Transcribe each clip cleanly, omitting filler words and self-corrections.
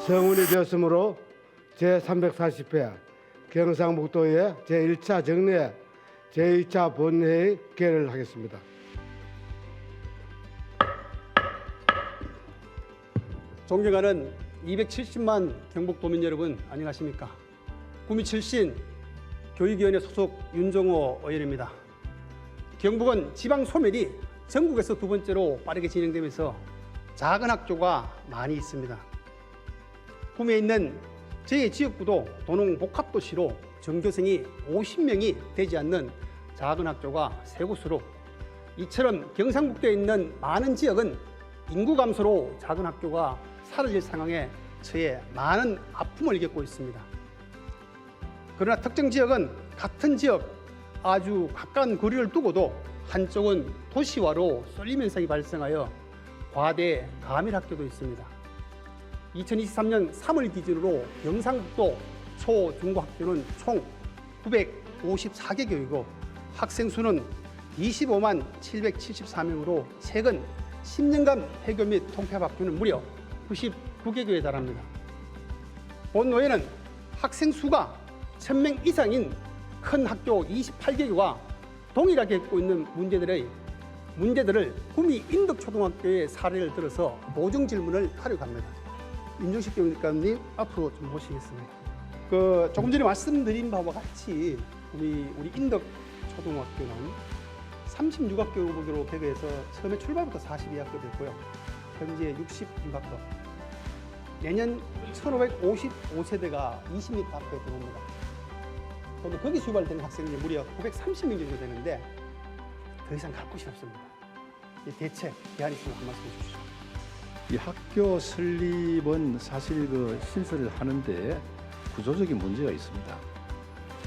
성운이 되었으므로 제340회 경상북도의 제1차 정례 제2차 본회의 개를 하겠습니다. 존경하는 270만 경북도민 여러분, 안녕하십니까? 구미 출신 교육위원회 소속 윤종호 의원입니다. 경북은 지방 소멸이 전국에서 두 번째로 빠르게 진행되면서 작은 학교가 많이 있습니다. 구미에 있는 제2지역구도 도농복합도시로 전교생이 50명이 되지 않는 작은 학교가 세 곳으로, 이처럼 경상북도에 있는 많은 지역은 인구 감소로 작은 학교가 사라질 상황에 처해 많은 아픔을 겪고 있습니다. 그러나 특정 지역은 같은 지역 아주 가까운 거리를 두고도 한쪽은 도시화로 쏠림 현상이 발생하여 과대 가밀학교도 있습니다. 2023년 3월 기준으로 경상북도 초, 중고학교는 총 954개 교이고 학생 수는 25만 774명으로 최근 10년간 폐교 및 통폐합 학교는 무려 99개 교에 달합니다. 본 노회는 학생 수가 1000명 이상인 큰 학교 28개교가 동일하게 겪고 있는 문제들을 구미 인덕초등학교의 사례를 들어서 모종 질문을 하려고 합니다. 임종식 교육감님 앞으로 좀 모시겠습니다. 조금 전에 말씀드린 바와 같이 우리 인덕초등학교는 36학교로 개교해서 처음에 출발부터 42학교 됐고요. 현재 66학교. 내년 1555세대가 20m 학교에 들어옵니다. 또 거기서 유발되는 학생이 무려 930명 정도 되는데 더 이상 갈 곳이 없습니다. 대책, 대안 있으면 한 말씀 해주시죠. 이 학교 설립은 사실 신설을 하는데 구조적인 문제가 있습니다.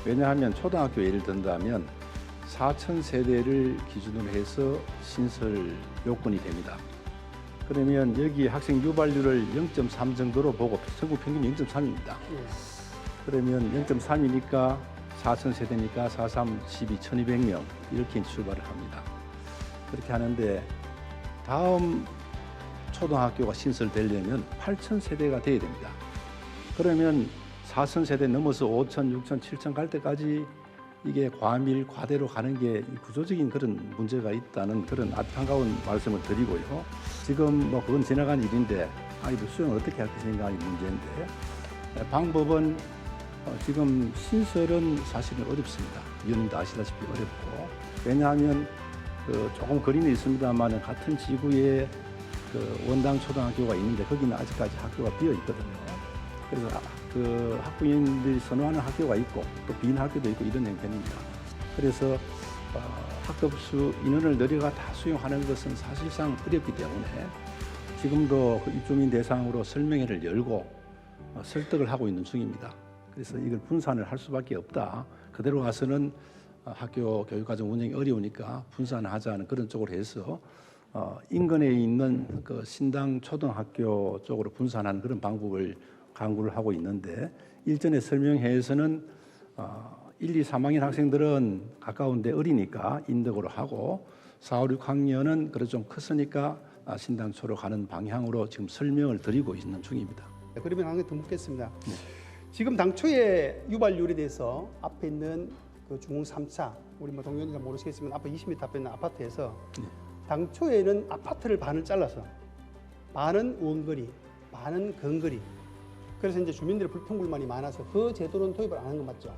왜냐하면 초등학교 예를 든다면 4,000세대를 기준으로 해서 신설 요건이 됩니다. 그러면 여기 학생 유발률을 0.3 정도로 보고 전국 평균 0.3입니다. 그러면 0.3이니까 4,000세대니까 4,3, 12, 1,200명 이렇게 출발을 합니다. 그렇게 하는데 다음 초등학교가 신설되려면 8,000세대가 돼야 됩니다. 그러면 4,000세대 넘어서 5,000, 6,000, 7,000 갈 때까지 이게 과밀, 과대로 가는 게 구조적인 그런 문제가 있다는 그런 안타까운 말씀을 드리고요. 지금 그건 지나간 일인데 아이들 수용을 어떻게 할 것인가 하는 문제인데 방법은 지금 신설은 사실은 어렵습니다. 위원님도 아시다시피 어렵고, 왜냐하면 조금 거리는 있습니다만 같은 지구에 원당 초등학교가 있는데 거기는 아직까지 학교가 비어 있거든요. 그래서 학부모님들이 선호하는 학교가 있고 또 빈 학교도 있고 이런 형편입니다. 그래서 학급수 인원을 늘려가 다 수용하는 것은 사실상 어렵기 때문에 지금도 입주민 대상으로 설명회를 열고 설득을 하고 있는 중입니다. 그래서 이걸 분산을 할 수밖에 없다. 그대로 가서는 학교 교육과정 운영이 어려우니까 분산을 하자는 그런 쪽으로 해서 인근에 있는 신당 초등학교 쪽으로 분산하는 그런 방법을 강구를 하고 있는데, 일전에 설명회에서는 1, 2, 3학년 학생들은 가까운데 어리니까 인덕으로 하고 4, 5, 6학년은 그래도 좀 컸으니까 신당초로 가는 방향으로 지금 설명을 드리고 있는 중입니다. 그러면 한 개 더 묻겠습니다. 네. 지금 당초의 유발률에 대해서 앞에 있는 중흥 3차, 우리 동료들 모르시겠지만 앞에 20m 앞에 있는 아파트에서 당초에는 아파트를 반을 잘라서 반은 원거리, 반은 근거리. 그래서 이제 주민들의 불평불만이 많아서 그 제도는 도입을 안 하는 거 맞죠?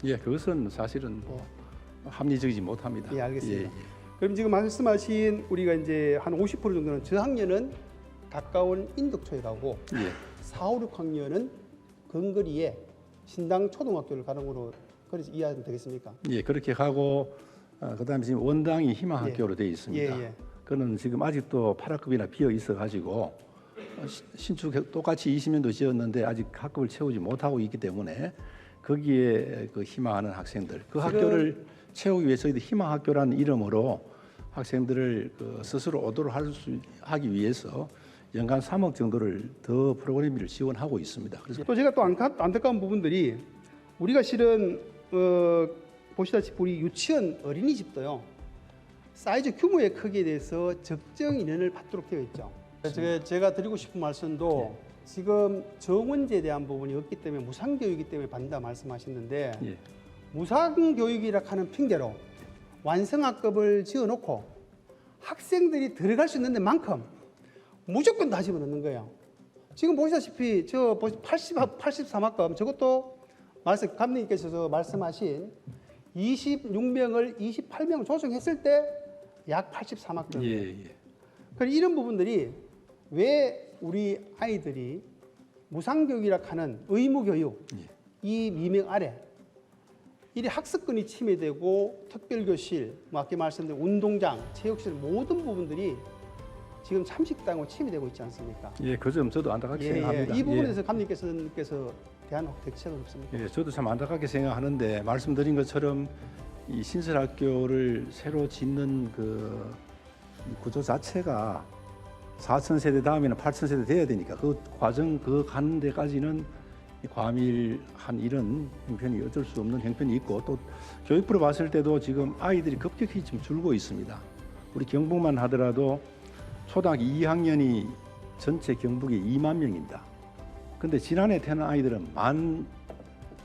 예, 그것은 사실은 합리적이지 못합니다. 예, 알겠습니다. 예. 그럼 지금 말씀하신 우리가 이제 한 50% 정도는 저학년은 가까운 인덕초에 가고 4, 5, 6학년은 근거리에 신당 초등학교를 가는 거로 그렇게 이해하면 되겠습니까? 예, 그렇게 하고 그다음에 지금 원당이 희망학교로 되어 있습니다. 그는 지금 아직도 8학급이나 비어 있어가지고 신축 똑같이 20년도 지었는데 아직 학급을 채우지 못하고 있기 때문에 거기에 희망하는 학생들, 학교를 채우기 위해서 희망학교라는 이름으로 학생들을 스스로 오도록 하기 위해서 연간 3억 정도를 더 프로그램을 지원하고 있습니다. 그래서 또 제가 또 안타까운 부분들이 우리가 실은 보시다시피 우리 유치원 어린이집도요 사이즈 규모의 크기에 대해서 적정 인원을 받도록 되어 있죠. 제가 드리고 싶은 말씀도 지금 정원제에 대한 부분이 없기 때문에 무상교육이기 때문에 받는다 말씀하셨는데 예. 무상교육이라 하는 핑계로 완성학급을 지어놓고 학생들이 들어갈 수 있는 데만큼 무조건 다 집어넣는 거예요. 지금 보시다시피 저 83학급 저것도 감독님께서 말씀하신 26명을 28명 조정했을 때 약 83학급. 예, 예. 그래서 이런 부분들이 왜 우리 아이들이 무상교육이라 하는 의무교육 예. 이 미명 아래 이 학습권이 침해되고 특별교실, 뭐 아까 말씀드린 운동장, 체육실 모든 부분들이 지금 참식당으로 침해되고 있지 않습니까? 예, 그 점 저도 안타깝게 생각합니다. 이 부분에 대해서 감독님께서 대한 대책은 없습니까? 예, 저도 참 안타깝게 생각하는데 말씀드린 것처럼 이 신설학교를 새로 짓는 그 구조 자체가 4,000세대 다음에는 8,000세대 돼야 되니까 그 과정 그 가는 데까지는 과밀한 이런 형편이 어쩔 수 없는 형편이 있고 또 교육부로 봤을 때도 지금 아이들이 급격히 지금 줄고 있습니다. 우리 경북만 하더라도 초등학교 2학년이 전체 경북에 2만 명입니다. 근데 지난해 태어난 아이들은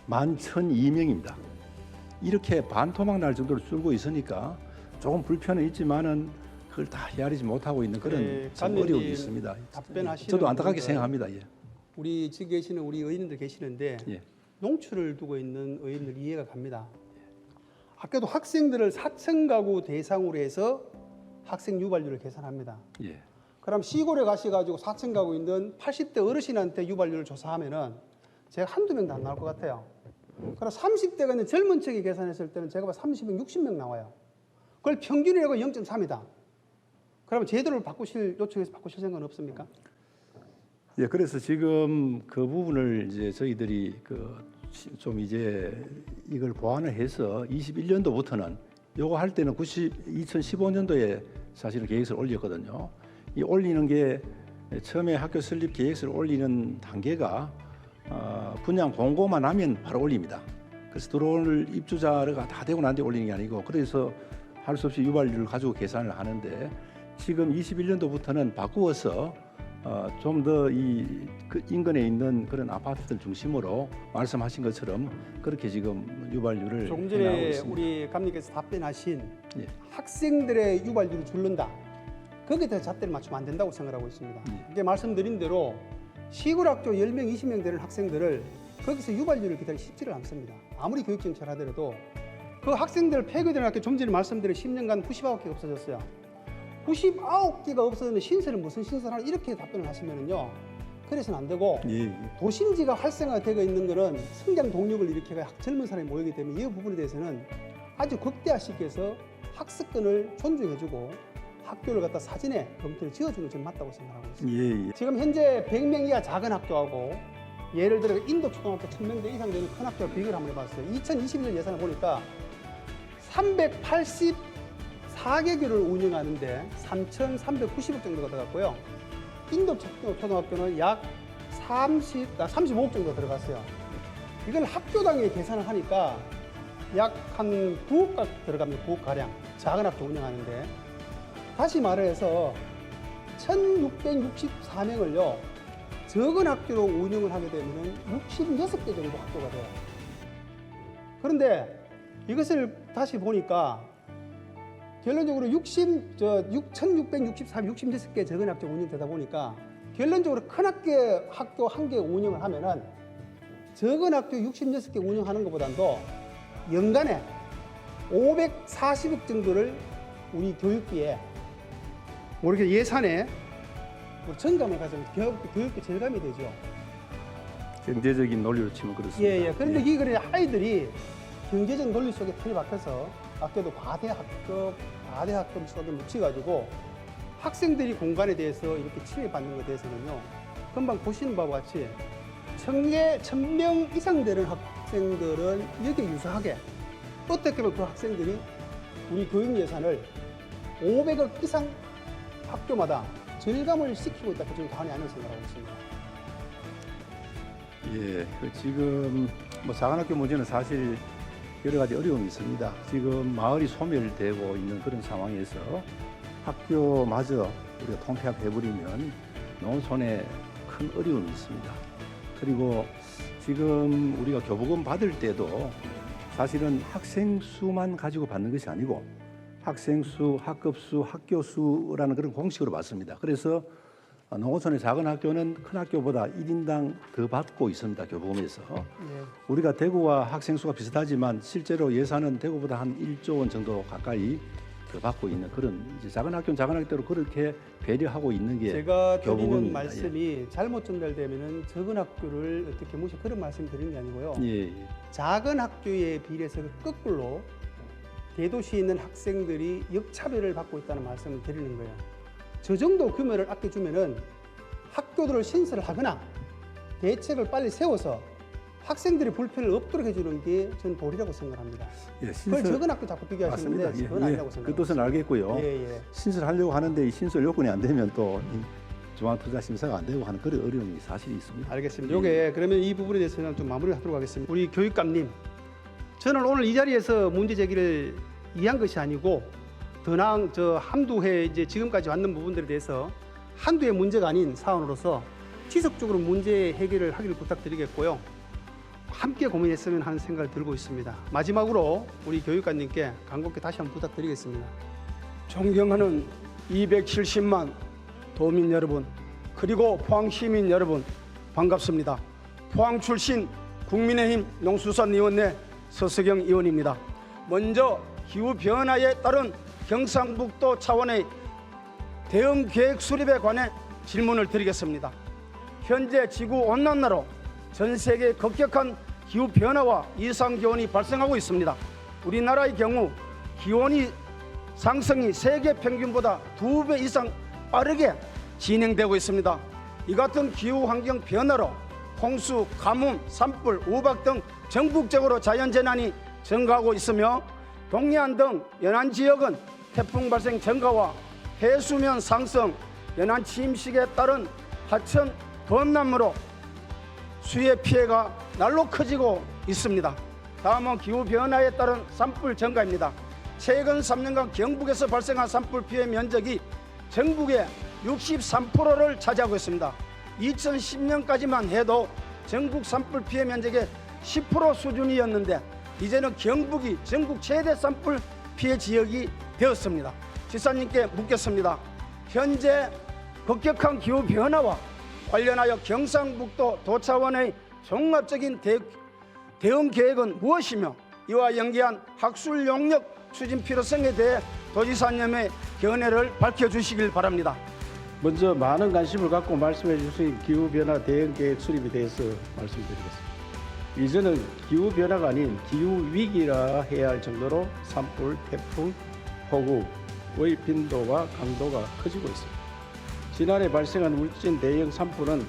11,002명입니다. 이렇게 반토막 날 정도로 줄고 있으니까 조금 불편은 있지만은 그걸 다 헤아리지 못하고 있는 그런 참 어려움이 있습니다. 답변하시는 저도 안타깝게 분들, 생각합니다. 예. 우리 지금 계시는 우리 의원님들 계시는데 예. 농출을 두고 있는 의원들 이해가 갑니다. 아까도 학생들을 4천 가구 대상으로 해서 학생 유발률을 계산합니다. 예. 그럼 시골에 가셔가지고 4천 가구 있는 80대 어르신한테 유발률을 조사하면은 제가 한두 명도 안 나올 것 같아요. 그럼 30대가 있는 젊은 층이 계산했을 때는 제가 봐 30명, 60명 나와요. 그걸 평균이라고 0.3이다. 그러면 제도를 요청해서 바꾸실 생각은 없습니까? 예, 그래서 지금 그 부분을 이제 저희들이 좀 이제 이걸 보완을 해서 21년도부터는 요거 할 때는 2015년도에 사실은 계획서를 올렸거든요. 이 올리는 게 처음에 학교 설립 계획서를 올리는 단계가 분양 공고만 하면 바로 올립니다. 그래서 들어올 입주자가 다 되고 난 뒤에 올리는 게 아니고 그래서 할 수 없이 유발률을 가지고 계산을 하는데 지금 21년도부터는 바꾸어서 좀 더 그 인근에 있는 그런 아파트들 중심으로 말씀하신 것처럼 그렇게 지금 유발률을 조금 해나가고 전에 있습니다. 우리 감독님께서 답변하신 예. 학생들의 유발률을 줄는다. 거기에 대해서 잣대를 맞추면 안 된다고 생각하고 있습니다. 이게 말씀드린 대로 시골학교 10명, 20명 되는 학생들을 거기서 유발률을 기다리기 쉽지를 않습니다. 아무리 교육정책을 하더라도 그 학생들 폐교되는 학교 좀 전에 말씀드린 10년간 99개가 없어졌어요. 99개가 없어졌는데 신설은 무슨 신설하나 이렇게 답변을 하시면은요. 그래서는 안 되고 예. 도심지가 활성화가 되어 있는 것은 성장 동력을 일으켜가 젊은 사람이 모이기 때문에 이 부분에 대해서는 아주 극대화시켜서 학습권을 존중해주고 학교를 갖다 사진에 검토를 지어주는 게 맞다고 생각하고 있습니다. 예, 예. 지금 현재 100명 이하 작은 학교하고 예를 들어 인도 초등학교 1000명대 이상 되는 큰 학교와 비교를 한번 해봤어요. 2021년 예산을 보니까 384개교를 운영하는데 3,390억 정도가 들어갔고요. 인도 초등학교는 약 35억 정도 들어갔어요. 이걸 학교당에 계산을 하니까 약 한 9억 들어갑니다. 9억 가량 작은 학교 운영하는데 다시 말해서 1,664명을요 적은 학교로 운영을 하게 되면 66개 정도 학교가 돼요. 그런데 이것을 다시 보니까 결론적으로 1,663, 66개 적은 학교 운영되다 보니까 결론적으로 큰 학교 한 개 운영을 하면은 적은 학교 66개 운영하는 것보다도 연간에 540억 정도를 우리 교육비에 모르게 예산에 전감을 가지면 교육비 절감이 되죠. 경제적인 논리로 치면 그렇습니다. 예. 그런데 이거를 아이들이 경제적 논리 속에 틀어박혀서 학교도 과대학급 수학에 묻혀가지고 학생들이 공간에 대해서 이렇게 침해받는 것에 대해서는요. 금방 보시는 바와 같이 1,000명 이상 되는 학생들은 여기에 유사하게 어떻게 보면 그 학생들이 우리 교육 예산을 500억 이상 학교마다 절감을 시키고 있다. 그중에 다원이 아니라고 생각하고 있습니다. 예, 지금 작은 학교 문제는 사실 여러 가지 어려움이 있습니다. 지금 마을이 소멸되고 있는 그런 상황에서 학교마저 우리가 통폐합해버리면 농촌에 큰 어려움이 있습니다. 그리고 지금 우리가 교부금 받을 때도 사실은 학생 수만 가지고 받는 것이 아니고 학생 수, 학급 수, 학교 수라는 그런 공식으로 받습니다. 그래서 농어촌의 작은 학교는 큰 학교보다 1인당 더 받고 있습니다. 교부금에서. 우리가 대구와 학생 수가 비슷하지만 실제로 예산은 대구보다 한 1조 원 정도 가까이 더 받고 있는 그런 이제 작은 학교는 작은 학교로 그렇게 배려하고 있는 게 제가 드리는 교부금입니다. 말씀이 잘못 전달되면은 적은 학교를 어떻게 무시 그런 말씀 드리는 게 아니고요. 예. 작은 학교에 비례해서 거꾸로 대도시에 있는 학생들이 역차별을 받고 있다는 말씀을 드리는 거예요. 저 정도 규모를 아껴주면은 학교들을 신설을 하거나 대책을 빨리 세워서 학생들이 불편을 없도록 해주는 게 전 도리라고 생각합니다. 예, 그걸 적은 학교 자꾸 비교하시는데 맞습니다. 그건 아니라고 생각합니다. 그 뜻은 알겠고요. 예. 신설하려고 하는데 이 신설 요건이 안 되면 또 중앙투자심사가 안 되고 하는 그런 어려움이 사실이 있습니다. 알겠습니다. 요게 그러면 이 부분에 대해서는 좀 마무리를 하도록 하겠습니다. 우리 교육감님, 저는 오늘 이 자리에서 문제 제기를 이해한 것이 아니고 더 나은 저 한두 해 이제 지금까지 왔는 부분들에 대해서 한두 해 문제가 아닌 사안으로서 지속적으로 문제 해결을 하기를 부탁드리겠고요. 함께 고민했으면 하는 생각을 들고 있습니다. 마지막으로 우리 교육감님께 간곡히 다시 한번 부탁드리겠습니다. 존경하는 270만 도민 여러분, 그리고 포항 시민 여러분, 반갑습니다. 포항 출신 국민의힘 농수산위원회 서석영 의원입니다. 먼저 기후변화에 따른 경상북도 차원의 대응 계획 수립에 관해 질문을 드리겠습니다. 현재 지구온난화로 전 세계 급격한 기후변화와 이상기온이 발생하고 있습니다. 우리나라의 경우 기온이 상승이 세계 평균보다 2배 이상 빠르게 진행되고 있습니다. 이 같은 기후환경 변화로 홍수, 가뭄, 산불, 우박 등 전국적으로 자연재난이 증가하고 있으며 동해안 등 연안 지역은 태풍 발생 증가와 해수면 상승, 연안 침식에 따른 하천 범람으로 수해 피해가 날로 커지고 있습니다. 다음은 기후변화에 따른 산불 증가입니다. 최근 3년간 경북에서 발생한 산불 피해 면적이 전국의 63%를 차지하고 있습니다. 2010년까지만 해도 전국 산불 피해 면적의 10% 수준이었는데 이제는 경북이 전국 최대 산불 피해 지역이 되었습니다. 지사님께 묻겠습니다. 현재 급격한 기후 변화와 관련하여 경상북도 도차원의 종합적인 대응 계획은 무엇이며 이와 연계한 학술 용역 추진 필요성에 대해 도지사님의 견해를 밝혀주시길 바랍니다. 먼저 많은 관심을 갖고 말씀해 주신 기후변화 대응계획 수립에 대해서 말씀드리겠습니다. 이제는 기후변화가 아닌 기후위기라 해야 할 정도로 산불, 태풍, 폭우의 빈도와 강도가 커지고 있습니다. 지난해 발생한 울진 대형 산불은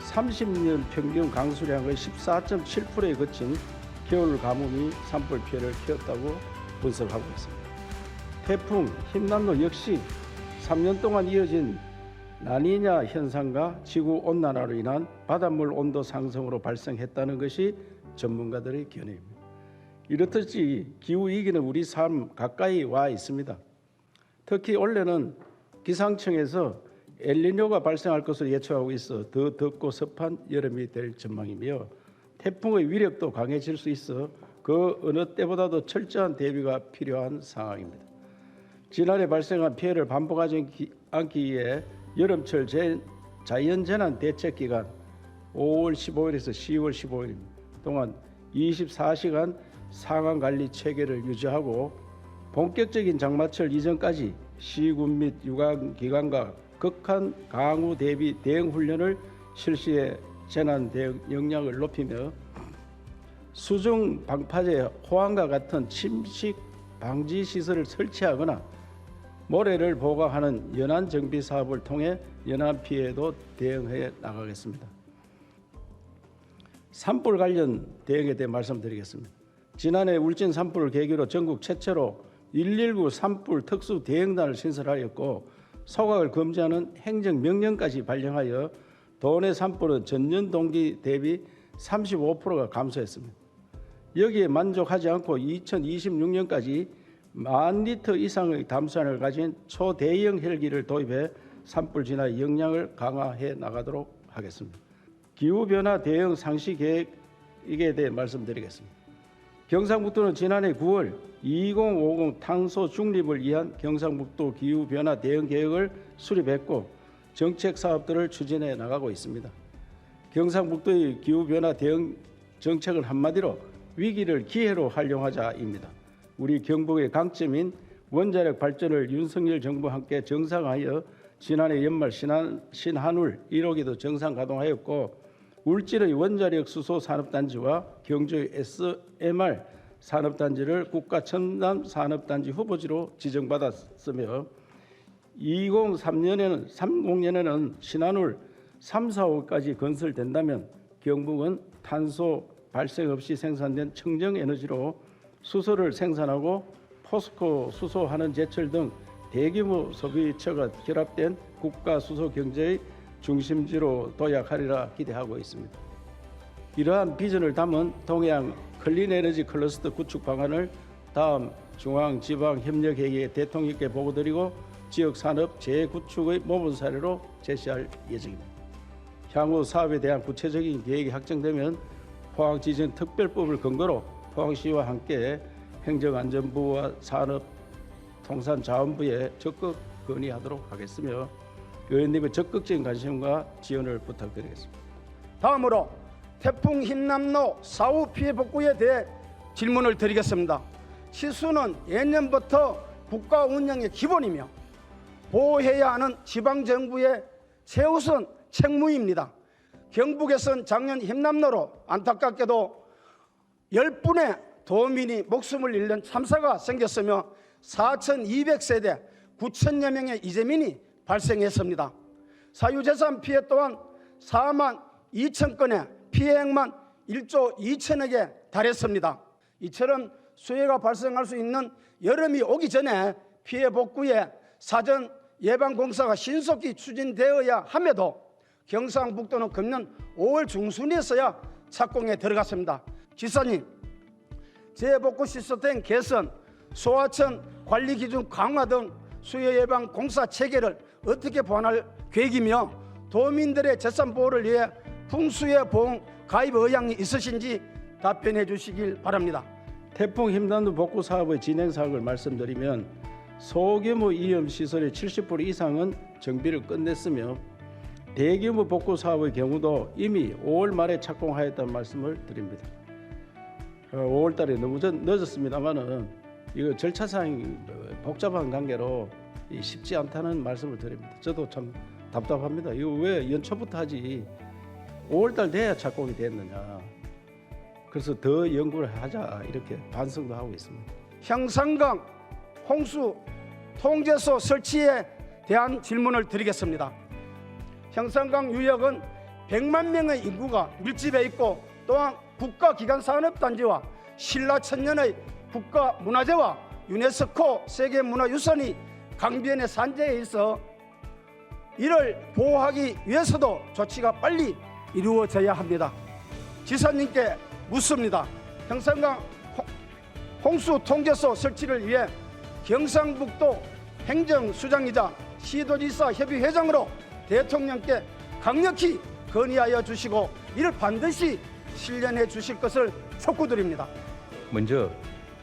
30년 평균 강수량의 14.7%에 그친 겨울 가뭄이 산불 피해를 키웠다고 분석하고 있습니다. 태풍, 흰난로 역시 3년 동안 이어진 라니냐 현상과 지구온난화로 인한 바닷물 온도 상승으로 발생했다는 것이 전문가들의 견해입니다. 이렇듯이 기후위기는 우리 삶 가까이 와 있습니다. 특히 올해는 기상청에서 엘니뇨가 발생할 것으로 예측하고 있어 더 덥고 습한 여름이 될 전망이며 태풍의 위력도 강해질 수 있어 그 어느 때보다도 철저한 대비가 필요한 상황입니다. 지난해 발생한 피해를 반복하지 않기 위해 여름철 자연재난 대책기간 5월 15일에서 10월 15일 동안 24시간 상황관리 체계를 유지하고 본격적인 장마철 이전까지 시군 및 유관기관과 극한 강우 대비 대응 훈련을 실시해 재난 대응 역량을 높이며 수중 방파제 호황과 같은 침식 방지 시설을 설치하거나 모래를 보강하는 연안 정비 사업을 통해 연안 피해도 대응해 나가겠습니다. 산불 관련 대응에 대해 말씀드리겠습니다. 지난해 울진 산불을 계기로 전국 최초로 119 산불 특수 대응단을 신설하였고 소각을 금지하는 행정명령까지 발령하여 도내 산불은 전년 동기 대비 35%가 감소했습니다. 여기에 만족하지 않고 2026년까지 10,000리터 이상의 담수안을 가진 초대형 헬기를 도입해 산불 진화 역량을 강화해 나가도록 하겠습니다. 기후변화 대응 상시 계획에 대해 말씀드리겠습니다. 경상북도는 지난해 9월 2050 탄소 중립을 위한 경상북도 기후변화 대응 계획을 수립했고 정책 사업들을 추진해 나가고 있습니다. 경상북도의 기후변화 대응 정책은 한마디로 위기를 기회로 활용하자입니다. 우리 경북의 강점인 원자력 발전을 윤석열 정부와 함께 정상화하여 지난해 연말 신한울 1호기도 정상 가동하였고 울진의 원자력 수소 산업단지와 경주의 SMR 산업단지를 국가 첨단 산업단지 후보지로 지정받았으며 2030년에는 신한울 3, 4호까지 건설된다면 경북은 탄소 발생 없이 생산된 청정에너지로 수소를 생산하고 포스코 수소하는 제철 등 대규모 소비처가 결합된 국가 수소 경제의 중심지로 도약하리라 기대하고 있습니다. 이러한 비전을 담은 동해안 클린에너지 클러스터 구축 방안을 다음 중앙지방협력회의에 대통령께 보고드리고 지역산업 재구축의 모범 사례로 제시할 예정입니다. 향후 사업에 대한 구체적인 계획이 확정되면 포항지정특별법을 근거로 포항시와 함께 행정안전부와 산업통상자원부에 적극 건의하도록 하겠으며 의원님의 적극적인 관심과 지원을 부탁드리겠습니다. 다음으로 태풍 흰남노 사후 피해 복구에 대해 질문을 드리겠습니다. 치수는 예년부터 국가 운영의 기본이며 보호해야 하는 지방정부의 최우선 책무입니다. 경북에선 작년 흰남노로 안타깝게도 10분의 도민이 목숨을 잃는 참사가 생겼으며 4,200세대 9천여 명의 이재민이 발생했습니다. 사유재산 피해 또한 4만 2천 건의 피해액만 1조 2천억에 달했습니다. 이처럼 수해가 발생할 수 있는 여름이 오기 전에 피해 복구에 사전 예방 공사가 신속히 추진되어야 함에도 경상북도는 금년 5월 중순에서야 착공에 들어갔습니다. 지사님, 재복구 시스템 개선, 소하천 관리 기준 강화 등 수해 예방 공사 체계를 어떻게 보완할 계획이며 도민들의 재산 보호를 위해 풍수해 보험 가입 의향이 있으신지 답변해 주시길 바랍니다. 태풍 흰남노 복구 사업의 진행 사항을 말씀드리면 소규모 위험 시설의 70% 이상은 정비를 끝냈으며 대규모 복구 사업의 경우도 이미 5월 말에 착공하였다는 말씀을 드립니다. 5월 달에 너무 늦었습니다만은 이거 절차상이 복잡한 관계로 쉽지 않다는 말씀을 드립니다. 저도 참 답답합니다. 이거 왜 연초부터 하지? 5월 달 돼야 착공이 됐느냐. 그래서 더 연구를 하자 이렇게 반성도 하고 있습니다. 형산강 홍수 통제소 설치에 대한 질문을 드리겠습니다. 형산강 유역은 100만 명의 인구가 밀집해 있고 또한 국가기관산업단지와 신라천년의 국가문화재와 유네스코 세계문화유산이 강변의 산재에 있어 이를 보호하기 위해서도 조치가 빨리 이루어져야 합니다. 지사님께 묻습니다. 형산강 홍수 통제소 설치를 위해 경상북도 행정수장이자 시도지사 협의회장으로 대통령께 강력히 건의하여 주시고 이를 반드시 실현해 주실 것을 촉구드립니다. 먼저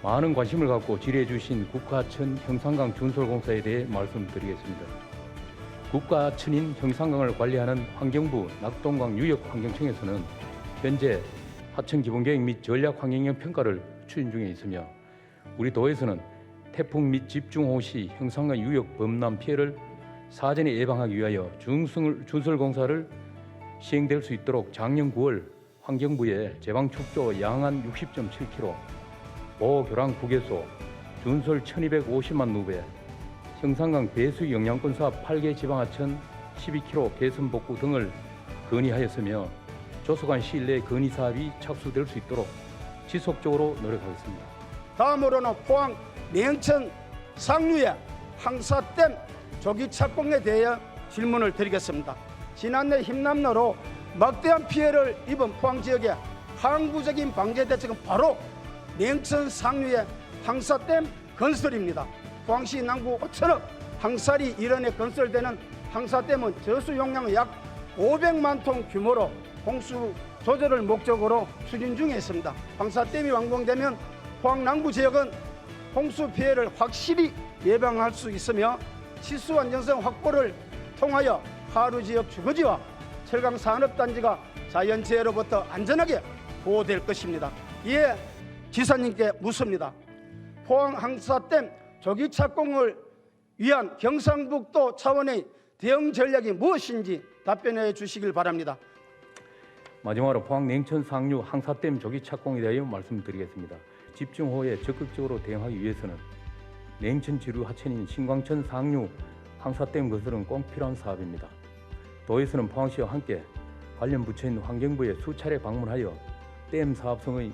많은 관심을 갖고 질의해 주신 국가천 형산강 준설공사에 대해 말씀드리겠습니다. 국가천인 형산강을 관리하는 환경부 낙동강 유역환경청에서는 현재 하천 기본계획 및 전략환경영 평가를 추진 중에 있으며 우리 도에서는 태풍 및 집중호우 시 형산강 유역 범람 피해를 사전에 예방하기 위하여 준설공사를 시행될 수 있도록 작년 9월 환경부에 제방축조 양안 60.7km, 보호교랑 9개소, 준설 1250만 누배, 형산강 배수 영양권 사업 8개 지방하천 12km 개선 복구 등을 건의하였으며 조속한 시일 내에 건의 사업이 착수될 수 있도록 지속적으로 노력하겠습니다. 다음으로는 포항 내영천 상류의 항사댐 조기 착공에 대해 질문을 드리겠습니다. 지난해 흰남노로 막대한 피해를 입은 포항 지역의 항구적인 방제 대책은 바로 내영천 상류의 항사댐 건설입니다. 포항시 남구 5천억 항사리 일원에 건설되는 항사댐은 저수 용량은 약 500만 톤 규모로 홍수 조절을 목적으로 추진 중에 있습니다. 황사댐이 완공되면 포항 남구 지역은 홍수 피해를 확실히 예방할 수 있으며 치수 안정성 확보를 통하여 하루 지역 주거지와 철강 산업단지가 자연재해로부터 안전하게 보호될 것입니다. 이에 지사님께 묻습니다. 포항 황사댐 조기 착공을 위한 경상북도 차원의 대응 전략이 무엇인지 답변해 주시길 바랍니다. 마지막으로 포항 냉천 상류 항사댐 조기 착공에 대하여 말씀드리겠습니다. 집중호우에 적극적으로 대응하기 위해서는 냉천 지류 하천인 신광천 상류 항사댐 건설은 꼭 필요한 사업입니다. 도에서는 포항시와 함께 관련 부처인 환경부에 수차례 방문하여 댐 사업성의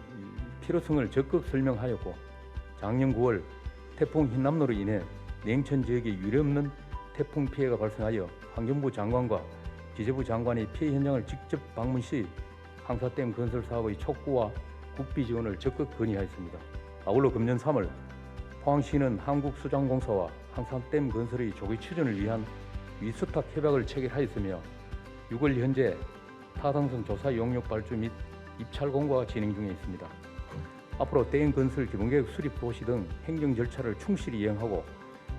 필요성을 적극 설명하였고 작년 9월 태풍 흰남노로 인해 냉천 지역에 유례없는 태풍 피해가 발생하여 환경부 장관과 기재부 장관이 피해 현장을 직접 방문 시 항사댐 건설 사업의 촉구와 국비 지원을 적극 건의하였습니다. 아울러 금년 3월 포항시는 한국수장공사와 항사댐 건설의 조기 추진을 위한 위수탁 협약을 체결하였으며 6월 현재 타당성 조사 용역 발주 및 입찰 공고가 진행 중에 있습니다. 앞으로 댐 건설 기본계획 수립 고시 등 행정 절차를 충실히 이행하고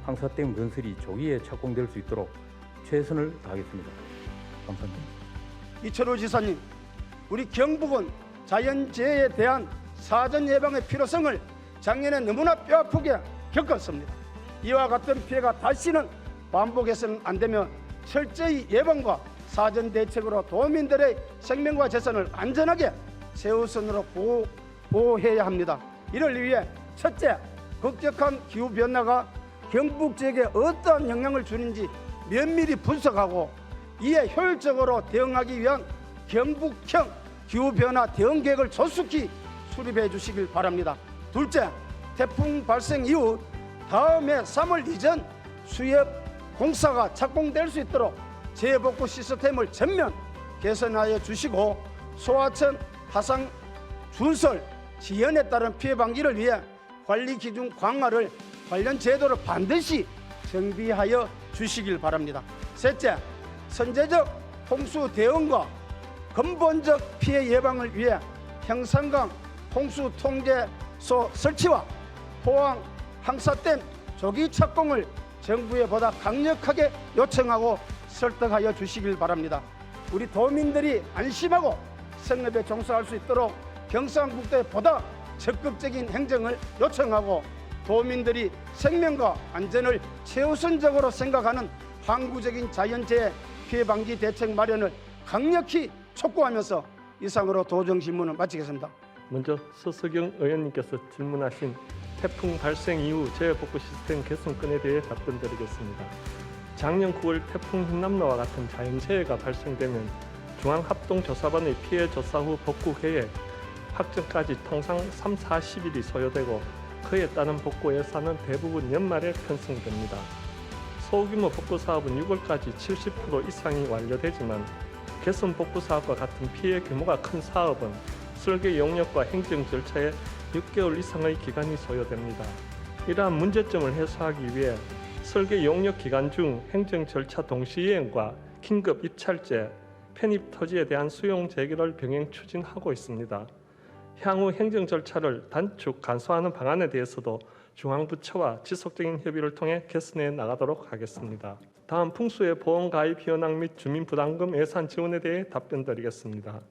항사댐 건설이 조기에 착공될 수 있도록 최선을 다하겠습니다. 감사합니다. 이철우 지사님, 우리 경북은 자연재해에 대한 사전 예방의 필요성을 작년에 너무나 뼈아프게 겪었습니다. 이와 같은 피해가 다시는 반복해서는 안 되며 철저히 예방과 사전 대책으로 도민들의 생명과 재산을 안전하게 최우선으로 보호해야 합니다. 이를 위해 첫째, 급격한 기후변화가 경북 지역에 어떠한 영향을 주는지 면밀히 분석하고 이에 효율적으로 대응하기 위한 경북형 기후변화 대응계획을 조속히 수립해 주시길 바랍니다. 둘째, 태풍 발생 이후 다음해 3월 이전 수협 공사가 착공될 수 있도록 재복구 시스템을 전면 개선하여 주시고 소하천 하상 준설 지연에 따른 피해 방지를 위해 관리 기준 강화를 관련 제도를 반드시 정비하여 주시길 바랍니다. 셋째, 선제적 홍수 대응과 근본적 피해 예방을 위해 형산강 홍수 통제소 설치와 포항 항사댐 조기 착공을 정부에 보다 강력하게 요청하고 설득하여 주시길 바랍니다. 우리 도민들이 안심하고 생업에 종사할 수 있도록 경상북도에 보다 적극적인 행정을 요청하고 도민들이 생명과 안전을 최우선적으로 생각하는 항구적인 자연재해 피해 방지 대책 마련을 강력히 촉구하면서 이상으로 도정질문을 마치겠습니다. 먼저 서석영 의원님께서 질문하신 태풍 발생 이후 재해복구 시스템 개선건에 대해 답변드리겠습니다. 작년 9월 태풍 흰남노와 같은 자연재해가 발생되면 중앙합동조사반의 피해 조사 후 복구 계획 확정까지 통상 3-40일이 소요되고 그에 따른 복구 예산은 대부분 연말에 편성됩니다. 소규모 복구 사업은 6월까지 70% 이상이 완료되지만 개선 복구 사업과 같은 피해 규모가 큰 사업은 설계 용역과 행정 절차에 6개월 이상의 기간이 소요됩니다. 이러한 문제점을 해소하기 위해 설계 용역 기간 중 행정 절차 동시이행과 긴급 입찰제, 편입 토지에 대한 수용 재개를 병행 추진하고 있습니다. 향후 행정 절차를 단축 간소화하는 방안에 대해서도 중앙부처와 지속적인 협의를 통해 개선해 나가도록 하겠습니다. 다음 풍수의 보험 가입 현황 및 주민부담금 예산 지원에 대해 답변드리겠습니다.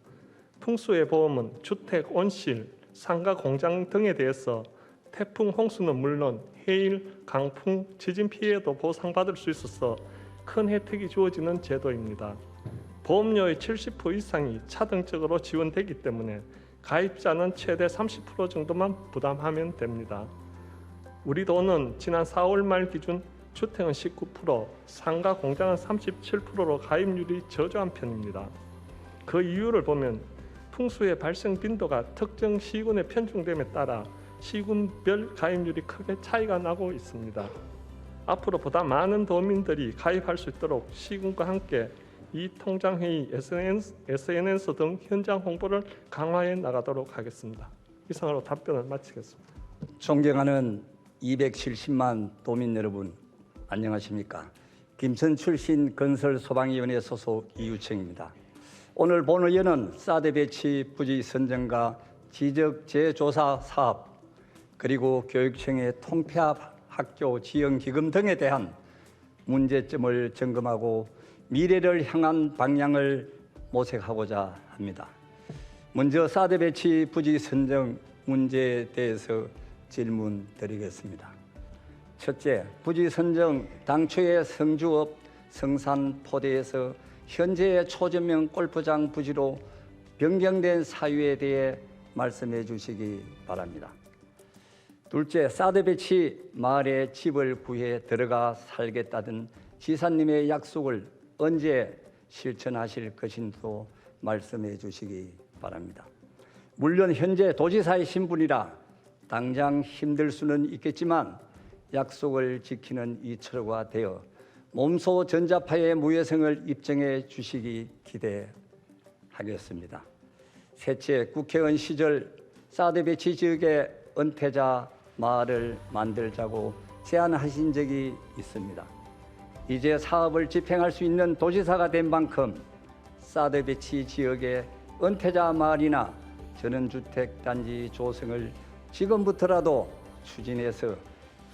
풍수의 보험은 주택, 온실, 상가, 공장 등에 대해서 태풍, 홍수는 물론 해일, 강풍, 지진 피해도 보상받을 수 있어서 큰 혜택이 주어지는 제도입니다. 보험료의 70% 이상이 차등적으로 지원되기 때문에 가입자는 최대 30% 정도만 부담하면 됩니다. 우리 도는 지난 4월 말 기준 주택은 19%, 상가, 공장은 37%로 가입률이 저조한 편입니다. 그 이유를 보면 풍수의 발생 빈도가 특정 시군에 편중됨에 따라 시군별 가입률이 크게 차이가 나고 있습니다. 앞으로 보다 많은 도민들이 가입할 수 있도록 시군과 함께 이 통장회의, SNS 등 현장 홍보를 강화해 나가도록 하겠습니다. 이상으로 답변을 마치겠습니다. 존경하는 270만 도민 여러분, 안녕하십니까? 김천 출신 건설소방위원회 소속 이유청입니다. 오늘 본 의원은 사드 배치 부지 선정과 지적 재조사 사업 그리고 교육청의 통폐합 학교 지원 기금 등에 대한 문제점을 점검하고 미래를 향한 방향을 모색하고자 합니다. 먼저 사드 배치 부지 선정 문제에 대해서 질문드리겠습니다. 첫째, 부지 선정 당초의 성주업 성산포대에서 현재의 초전면 골프장 부지로 변경된 사유에 대해 말씀해 주시기 바랍니다. 둘째, 사드 배치 마을에 집을 구해 들어가 살겠다던 지사님의 약속을 언제 실천하실 것인지도 말씀해 주시기 바랍니다. 물론 현재 도지사의 신분이라 당장 힘들 수는 있겠지만 약속을 지키는 이철호가 되어 몸소 전자파의 무효성을 입증해 주시기 기대하겠습니다. 셋째, 국회의원 시절 사드 배치 지역에 은퇴자 마을을 만들자고 제안하신 적이 있습니다. 이제 사업을 집행할 수 있는 도지사가 된 만큼 사드 배치 지역의 은퇴자 마을이나 전원주택단지 조성을 지금부터라도 추진해서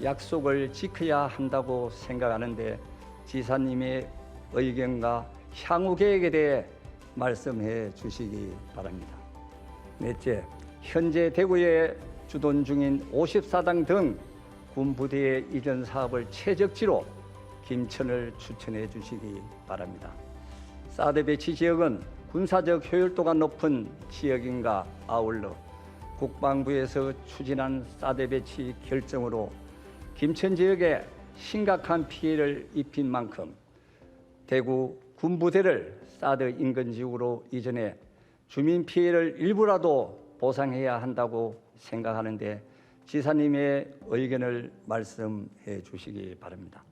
약속을 지켜야 한다고 생각하는데 지사님의 의견과 향후 계획에 대해 말씀해 주시기 바랍니다. 넷째, 현재 대구에 주돈 중인 54당 등 군부대의 이전 사업을 최적지로 김천을 추천해 주시기 바랍니다. 사드 배치 지역은 군사적 효율도가 높은 지역인가 아울러 국방부에서 추진한 사드 배치 결정으로 김천 지역에 심각한 피해를 입힌 만큼 대구 군부대를 사드 인근 지역으로 이전해 주민 피해를 일부라도 보상해야 한다고 생각하는데 지사님의 의견을 말씀해 주시기 바랍니다.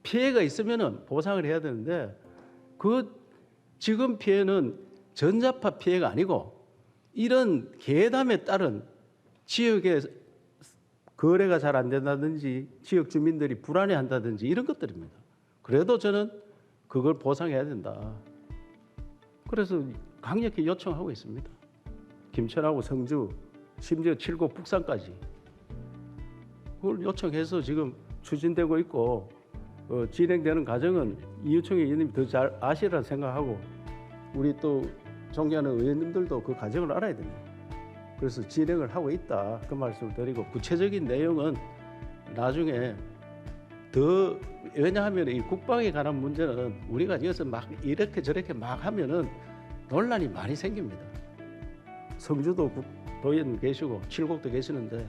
피해가 있으면 보상을 해야 되는데 그 지금 피해는 전자파 피해가 아니고 이런 계담에 따른 지역에 거래가 잘 안 된다든지 지역 주민들이 불안해한다든지 이런 것들입니다. 그래도 저는 그걸 보상해야 된다. 그래서 강력히 요청하고 있습니다. 김천하고 성주, 심지어 칠곡 북산까지 그걸 요청해서 지금 추진되고 있고 진행되는 과정은 이유청의 의원님이 더 잘 아시리라 생각하고 우리 또 존경하는 의원님들도 그 과정을 알아야 됩니다. 그래서 진행을 하고 있다 그 말씀을 드리고 구체적인 내용은 나중에 더 왜냐하면 이 국방에 관한 문제는 우리가 여기서 막 이렇게 저렇게 막 하면은 논란이 많이 생깁니다. 성주도 도의원 계시고 칠곡도 계시는데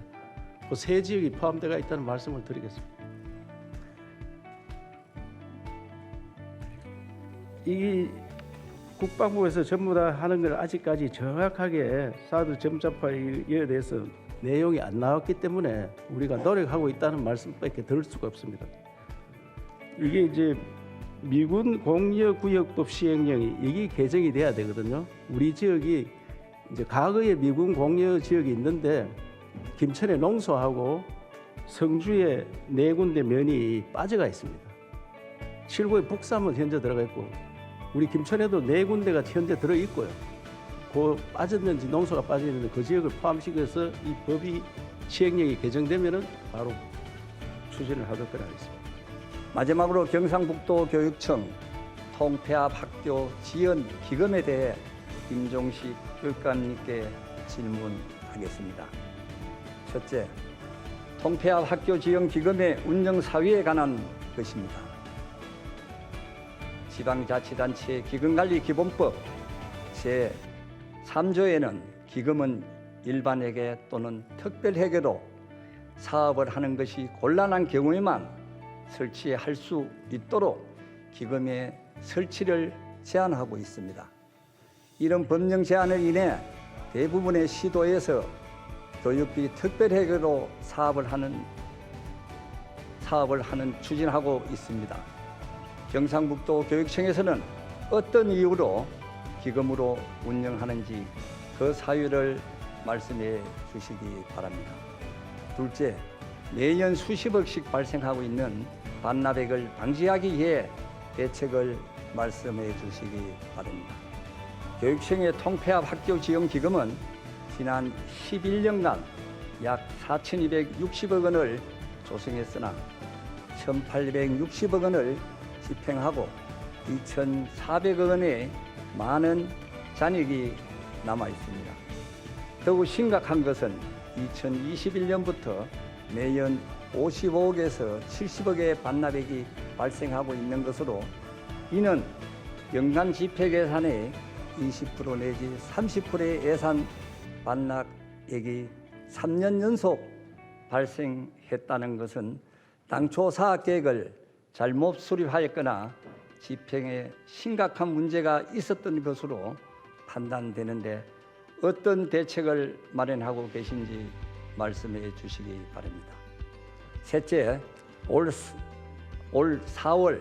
그 세 지역이 포함되어 있다는 말씀을 드리겠습니다. 이 국방부에서 전부 다 하는 걸 아직까지 정확하게 사드 전자파에 대해서 내용이 안 나왔기 때문에 우리가 노력하고 있다는 말씀밖에 들을 수가 없습니다. 이게 이제 미군 공여구역법 시행령이 이게 개정이 돼야 되거든요. 우리 지역이 이제 과거에 미군 공여 지역이 있는데 김천에 농소하고 성주에 4군데 면이 빠져가 있습니다. 칠곡에 북삼은 현재 들어가 있고 우리 김천에도 4군데가 현재 들어 있고요. 그 빠졌는지 농소가 빠져 있는데 그 지역을 포함시켜서 이 법이 시행령이 개정되면은 바로 추진을 하도록 하겠습니다. 마지막으로 경상북도 교육청 통폐합 학교 지원 기금에 대해 임종식 교육감님께 질문하겠습니다. 첫째, 통폐합 학교 지원 기금의 운영 사유에 관한 것입니다. 지방자치단체 기금관리기본법 제3조에는 기금은 일반회계 또는 특별회계로 사업을 하는 것이 곤란한 경우에만 설치할 수 있도록 기금의 설치를 제한하고 있습니다. 이런 법령 제한을 인해 대부분의 시도에서 교육비 특별회계로 사업을 추진하고 있습니다. 경상북도 교육청에서는 어떤 이유로 기금으로 운영하는지 그 사유를 말씀해 주시기 바랍니다. 둘째, 매년 수십억씩 발생하고 있는 반납액을 방지하기 위해 대책을 말씀해 주시기 바랍니다. 교육청의 통폐합 학교 지원 기금은 지난 11년간 약 4,260억 원을 조성했으나 1,860억 원을 집행하고 2,400억 원의 많은 잔액이 남아 있습니다. 더욱 심각한 것은 2021년부터 매년 55억에서 70억의 반납액이 발생하고 있는 것으로 이는 연간 집행 예산의 20% 내지 30%의 예산 반납액이 3년 연속 발생했다는 것은 당초 사업계획을 잘못 수립하였거나 집행에 심각한 문제가 있었던 것으로 판단되는데 어떤 대책을 마련하고 계신지 말씀해 주시기 바랍니다. 셋째, 올 4월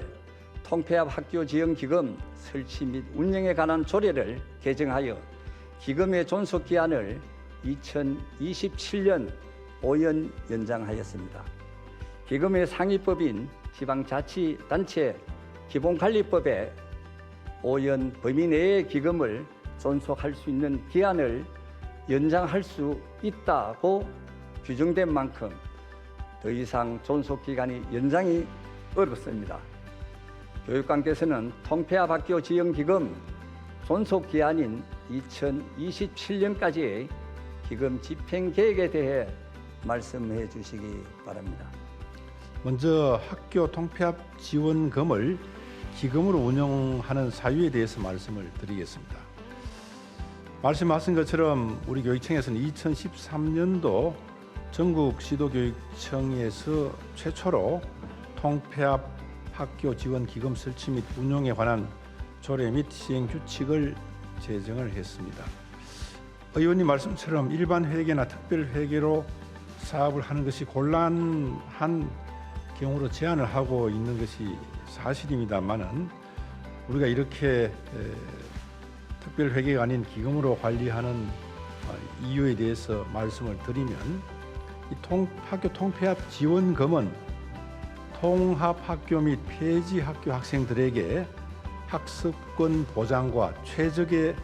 통폐합 학교 지원 기금 설치 및 운영에 관한 조례를 개정하여 기금의 존속 기한을 2027년 5년 연장하였습니다. 기금의 상위법인 지방자치단체 기본관리법에 5년 범위 내의 기금을 존속할 수 있는 기한을 연장할 수 있다고 규정된 만큼 더 이상 존속 기간이 연장이 어렵습니다. 교육관께서는 통폐합 학교 지원 기금 존속 기한인 2027년까지의 기금 집행 계획에 대해 말씀해 주시기 바랍니다. 먼저 학교 통폐합 지원금을 기금으로 운영하는 사유에 대해서 말씀을 드리겠습니다. 말씀하신 것처럼 우리 교육청에서는 2013년도 전국 시도교육청에서 최초로 통폐합 학교 지원 기금 설치 및 운용에 관한 조례 및 시행 규칙을 제정을 했습니다. 의원님 말씀처럼 일반 회계나 특별 회계로 사업을 하는 것이 곤란한 경우로 제한을 하고 있는 것이 사실입니다만은 우리가 이렇게 특별 회계가 아닌 기금으로 관리하는 이유에 대해서 말씀을 드리면 이 학교 통폐합 지원금은 통합학교 및 폐지학교 학생들에게 학습권 보장과 최적의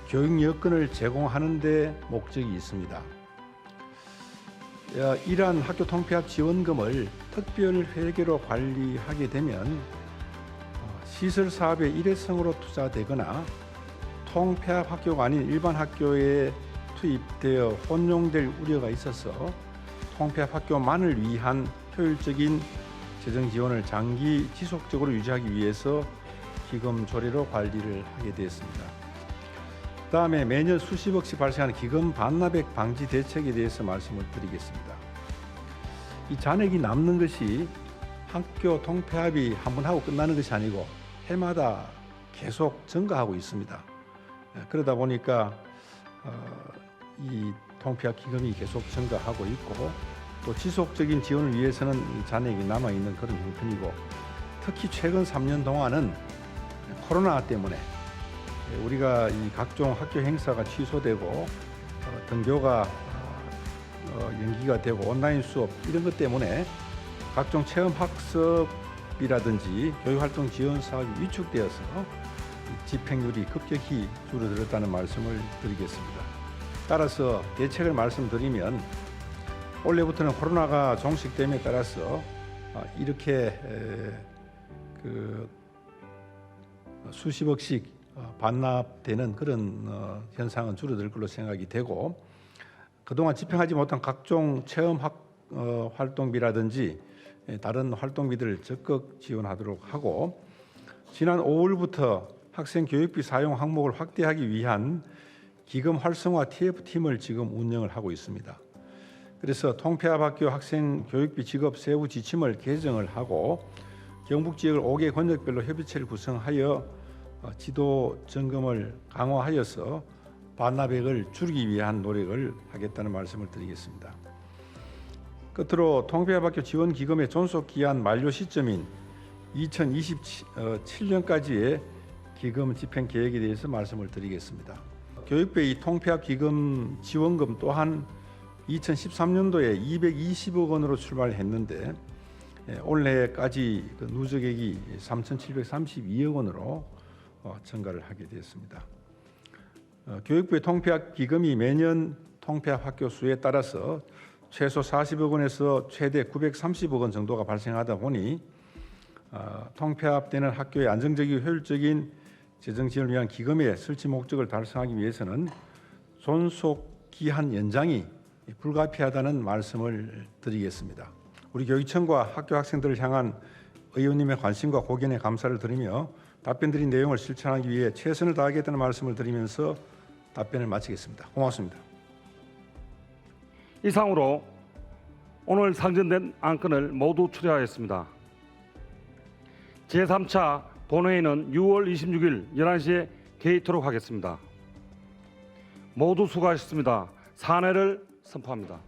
교육 여건을 제공하는 데 목적이 있습니다. 이러한 학교 통폐합 지원금을 특별 회계로 관리하게 되면 시설 사업의 일회성으로 투자되거나 통폐합 학교가 아닌 일반 학교에 투입되어 혼용될 우려가 있어서 통폐합 학교만을 위한 효율적인 재정 지원을 장기 지속적으로 유지하기 위해서 기금 조례로 관리를 하게 되었습니다. 다음에 매년 수십억씩 발생하는 기금 반납액 방지 대책에 대해서 말씀을 드리겠습니다. 이 잔액이 남는 것이 학교 통폐합이 한 번 하고 끝나는 것이 아니고 해마다 계속 증가하고 있습니다. 그러다 보니까 이 통폐합 기금이 계속 증가하고 있고 또 지속적인 지원을 위해서는 이 잔액이 남아있는 그런 형편이고 특히 최근 3년 동안은 코로나 때문에 우리가 이 각종 학교 행사가 취소되고 등교가 연기가 되고 온라인 수업 이런 것 때문에 각종 체험 학습이라든지 교육활동 지원 사업이 위축되어서 집행률이 급격히 줄어들었다는 말씀을 드리겠습니다. 따라서 대책을 말씀드리면 올해부터는 코로나가 종식됨에 따라서 이렇게 수십억씩 반납되는 그런 현상은 줄어들 걸로 생각이 되고 그동안 집행하지 못한 각종 체험 활동비라든지 다른 활동비들을 적극 지원하도록 하고 지난 5월부터 학생 교육비 사용 항목을 확대하기 위한 기금 활성화 TF팀을 지금 운영을 하고 있습니다. 그래서 통폐합 학교 학생 교육비 지급 세부 지침을 개정을 하고 경북 지역을 5개 권역별로 협의체를 구성하여 지도 점검을 강화하여서 반납액을 줄이기 위한 노력을 하겠다는 말씀을 드리겠습니다. 끝으로 통폐합학교 지원기금의 존속기한 만료 시점인 2027년까지의 기금 집행 계획에 대해서 말씀을 드리겠습니다. 교육부의 통폐합기금 지원금 또한 2013년도에 220억 원으로 출발했는데 올해까지 그 누적액이 3,732억 원으로 증가를 하게 되었습니다. 교육부의 통폐합 기금이 매년 통폐합 학교 수에 따라서 최소 40억 원에서 최대 930억 원 정도가 발생하다 보니 통폐합되는 학교의 안정적이고 효율적인 재정 지원을 위한 기금의 설치 목적을 달성하기 위해서는 존속 기한 연장이 불가피하다는 말씀을 드리겠습니다. 우리 교육청과 학교 학생들을 향한 의원님의 관심과 고견에 감사를 드리며 답변드린 내용을 실천하기 위해 최선을 다하겠다는 말씀을 드리면서 답변을 마치겠습니다. 고맙습니다. 이상으로 오늘 상정된 안건을 모두 처리하였습니다. 제3차 본회의는 6월 26일 11시에 개의토록 하겠습니다. 모두 수고하셨습니다. 산회를 선포합니다.